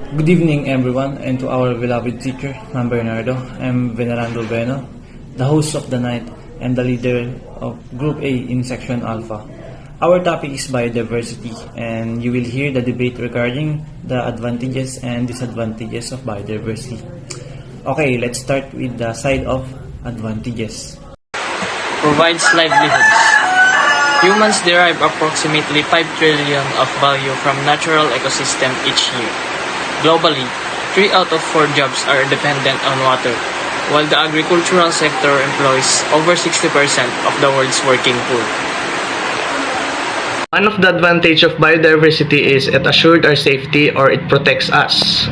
Good evening, everyone, and to our beloved teacher, Ma'am Bernardo. I'm Venerando Bueno, the host of the night and the leader of Group A in Section Alpha. Our topic is biodiversity, and you will hear the debate regarding the advantages and disadvantages of biodiversity. Okay, let's start with the side of advantages. Provides livelihoods. Humans derive approximately 5 trillion of value from natural ecosystem each year. Globally, 3 out of 4 jobs are dependent on water, while the agricultural sector employs over 60% of the world's working pool. One of the advantages of biodiversity is it assures our safety or it protects us.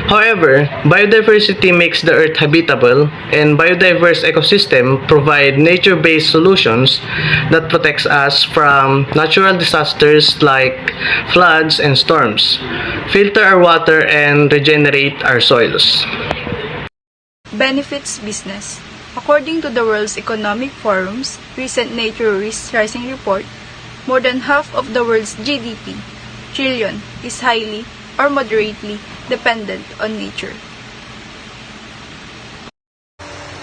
However, biodiversity makes the earth habitable, and biodiverse ecosystem provide nature-based solutions that protects us from natural disasters like floods and storms, filter our water, and regenerate our soils. Benefits business. According to the World Economic Forum's recent Nature Risk Rising report, more than half of the world's GDP, trillion, is highly or moderately dependent on nature.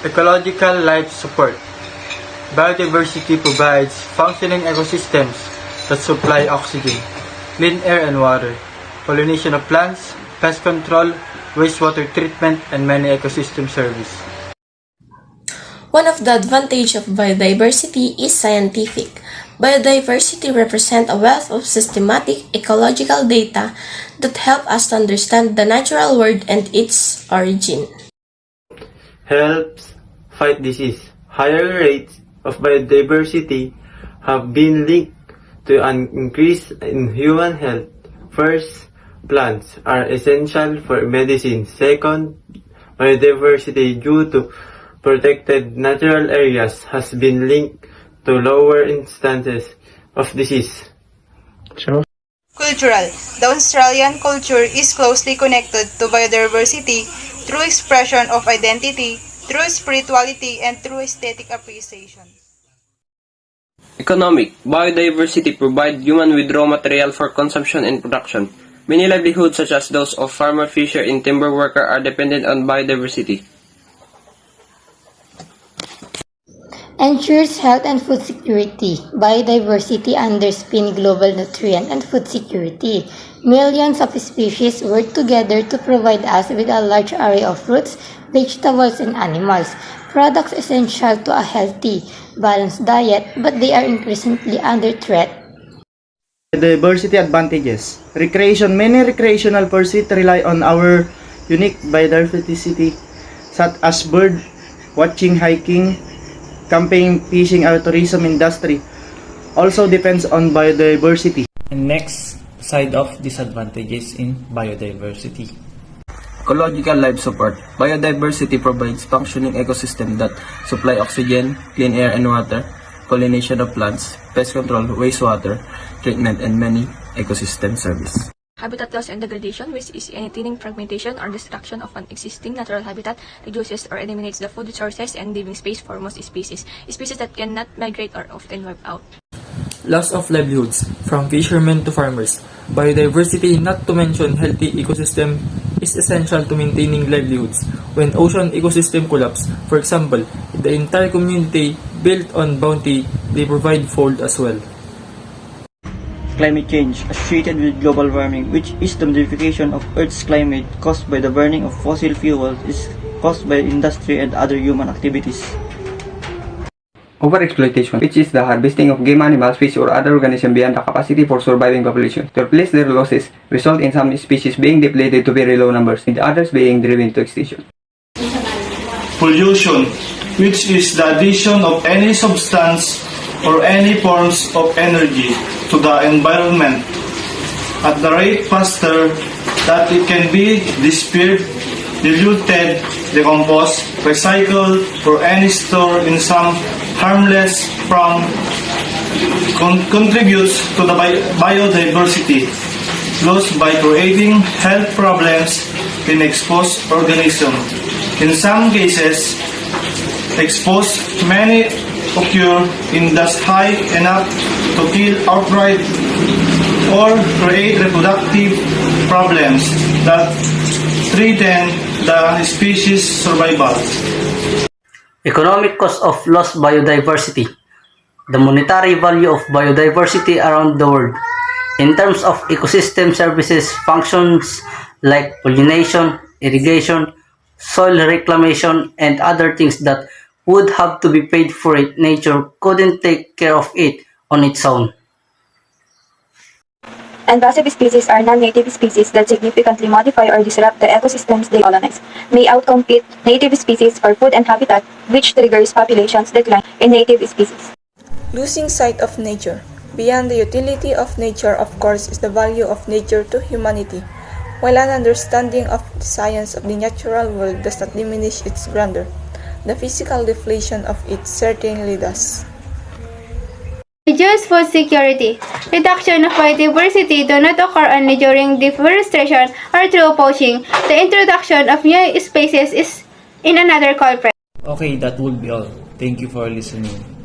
Ecological life support. Biodiversity provides functioning ecosystems that supply oxygen, clean air and water, pollination of plants, pest control, wastewater treatment, and many ecosystem service. One of the advantages of biodiversity is scientific. Biodiversity represents a wealth of systematic ecological data that help us to understand the natural world and its origin. Helps fight disease. Higher rates of biodiversity have been linked to an increase in human health. First, plants are essential for medicine. Second, biodiversity due to protected natural areas has been linked to lower instances of disease. Cultural. The Australian culture is closely connected to biodiversity through expression of identity, through spirituality, and through aesthetic appreciation. Economic. Biodiversity provides humans with raw material for consumption and production. Many livelihoods such as those of farmer, fisher, and timber worker are dependent on biodiversity. Ensures health and food security. Biodiversity underpins global nutrient and food security. Millions of species work together to provide us with a large array of fruits, vegetables, and animals. Products essential to a healthy, balanced diet, but they are increasingly under threat. Biodiversity advantages. Recreation. Many recreational pursuits rely on our unique biodiversity, such as bird watching, hiking, camping, fishing. Our tourism industry also depends on biodiversity. And next, side of disadvantages in biodiversity. Ecological life support. Biodiversity provides functioning ecosystem that supply oxygen, clean air and water, pollination of plants, pest control, wastewater treatment, and many ecosystem service. Habitat loss and degradation, which is any thinning, fragmentation, or destruction of an existing natural habitat, reduces or eliminates the food resources and living space for most species. Species that cannot migrate are often wiped out. Loss of livelihoods, from fishermen to farmers. Biodiversity, not to mention healthy ecosystem, is essential to maintaining livelihoods. When ocean ecosystem collapse, for example, the entire community built on bounty, they provide food as well. Climate change, associated with global warming, which is the modification of Earth's climate caused by the burning of fossil fuels, is caused by industry and other human activities. Overexploitation, which is the harvesting of game animals, fish, or other organisms beyond the capacity for surviving population. To replace their losses, result in some species being depleted to very low numbers, and others being driven to extinction. Pollution, which is the addition of any substance or any forms of energy to the environment at the rate faster that it can be dispersed, diluted, decomposed, recycled, or any stored in some harmless form contributes to the biodiversity loss by creating health problems in exposed organisms. In some cases, exposed many occur in dust high enough to kill outright or create reproductive problems that threaten the species' survival. Economic cost of lost biodiversity. The monetary value of biodiversity around the world. In terms of ecosystem services, functions like pollination, irrigation, soil reclamation, and other things that would have to be paid for it, nature couldn't take care of it on its own. Invasive species are non-native species that significantly modify or disrupt the ecosystems they colonize, may outcompete native species for food and habitat, which triggers populations decline in native species. Losing sight of nature. Beyond the utility of nature, of course, is the value of nature to humanity. While an understanding of the science of the natural world does not diminish its grandeur, the physical deflation of it certainly does. Reduce food security. Reduction of biodiversity do not occur only during deforestation or through poaching. The introduction of new species is in another culprit. Okay, that would be all. Thank you for listening.